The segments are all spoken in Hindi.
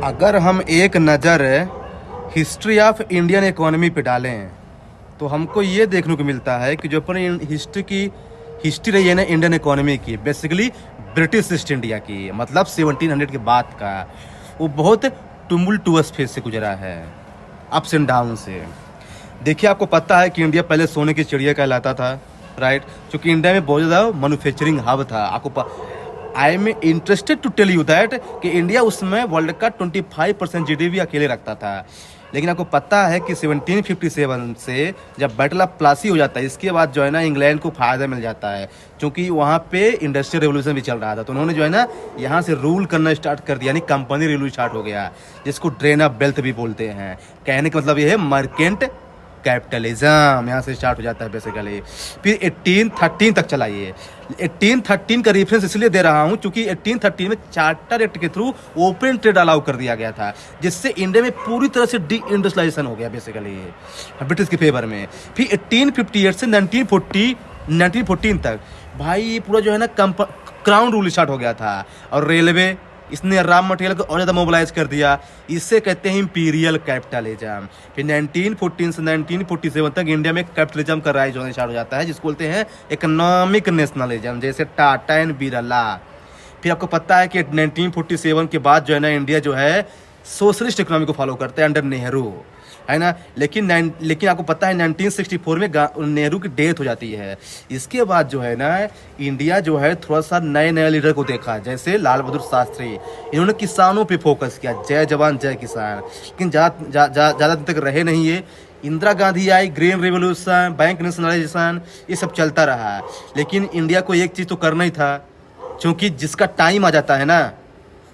अगर हम एक नज़र हिस्ट्री ऑफ इंडियन इकोनॉमी पे डालें तो हमको ये देखने को मिलता है कि जो अपनी हिस्ट्री रही है ना इंडियन इकोनॉमी की, बेसिकली ब्रिटिश ईस्ट इंडिया की, मतलब 1700 के बाद का, वो बहुत टुमुल्टुअस फेज से गुजरा है, अप्स एंड डाउन से। देखिए, आपको पता है कि इंडिया पहले सोने की चिड़िया कहलाता था, राइट? क्योंकि इंडिया में बहुत ज़्यादा मैन्युफैक्चरिंग हब था। I am interested to tell you that कि इंडिया उसमें वर्ल्ड का 25% जीडीपी अकेले रखता था। लेकिन आपको पता है कि 1757 से जब बैटल ऑफ प्लासी हो जाता है, इसके बाद जो है ना इंग्लैंड को फ़ायदा मिल जाता है, क्योंकि वहाँ पे इंडस्ट्रियल रेवोल्यूशन भी चल रहा था। तो उन्होंने जो है ना यहाँ से रूल करना स्टार्ट कर दिया, यानी कंपनी रूल स्टार्ट हो गया, जिसको ड्रेन ऑफ वेल्थ भी बोलते हैं। कहने का मतलब ये है मर्केंट कैपिटलिज्म यहाँ से स्टार्ट हो जाता है बेसिकली। फिर 1813 तक चला ये। 1813 का रेफरेंस इसलिए दे रहा हूँ क्योंकि 1813 में चार्टर एक्ट के थ्रू ओपन ट्रेड अलाउ कर दिया गया था, जिससे इंडिया में पूरी तरह से डी इंडस्ट्रियलाइजेशन हो गया बेसिकली ब्रिटिश के फेवर में। फिर 1858 से 1914 तक भाई ये पूरा जो है ना क्राउन रूल स्टार्ट हो गया था, और रेलवे इसने रॉ मटेरियल को और ज़्यादा मोबिलाइज कर दिया। इससे कहते हैं इंपीरियल कैपिटलिज्म। फिर 1914 से 1947 तक इंडिया में कैपिटलिज्म का राइज होना स्टार्ट हो जाता है, जिसको बोलते हैं इकोनॉमिक नेशनलिज्म, जैसे टाटा एंड बिरला। फिर आपको पता है कि 1947 के बाद जो है ना इंडिया जो है सोशलिस्ट इकोनॉमी को फॉलो करते हैं अंडर नेहरू, है ना। लेकिन आपको पता है 1964 में नेहरू की डेथ हो जाती है। इसके बाद जो है ना इंडिया जो है थोड़ा सा नए नए लीडर को देखा, जैसे लाल बहादुर शास्त्री। इन्होंने किसानों पे फोकस किया, जय जवान जय किसान। लेकिन ज़्यादा दिन तक रहे नहीं ये। इंदिरा गांधी आई, ग्रीन रेवोल्यूशन, बैंक नेशनलाइजेशन, ये सब चलता रहा। लेकिन इंडिया को एक चीज़ तो करना ही था, क्योंकि जिसका टाइम आ जाता है ना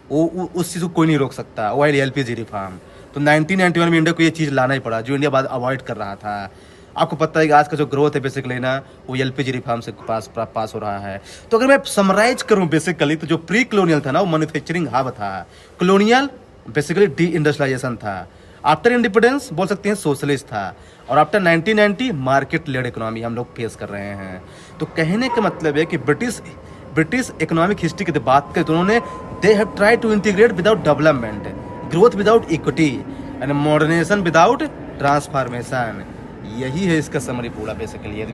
वो उस चीज़ को कोई नहीं रोक सकता, वो है LPG रिफॉर्म। तो 1991 में इंडिया को ये चीज़ लाना ही पड़ा, जो इंडिया बाद अवॉइड कर रहा था। आपको पता है कि आज का जो ग्रोथ है बेसिकली ना वो LPG रिफॉर्म से पास हो रहा है। तो अगर मैं समराइज करूं बेसिकली, तो जो प्री कॉलोनियल था ना वो मैन्युफैक्चरिंग हब था, कॉलोनियल बेसिकली डी इंडस्ट्रियलाइजेशन था, आफ्टर इंडिपेंडेंस बोल सकते हैं सोशलिस्ट था, और आफ्टर 1990 मार्केट लेड इकोनॉमी हम लोग फेस कर रहे हैं। तो कहने का मतलब है कि ब्रिटिश इकोनॉमिक हिस्ट्री की बात करें तो उन्होंने they have try to integrate without development, growth without equity and modernisation without transformation. यही है इसका समरी पूरा बेसिकली।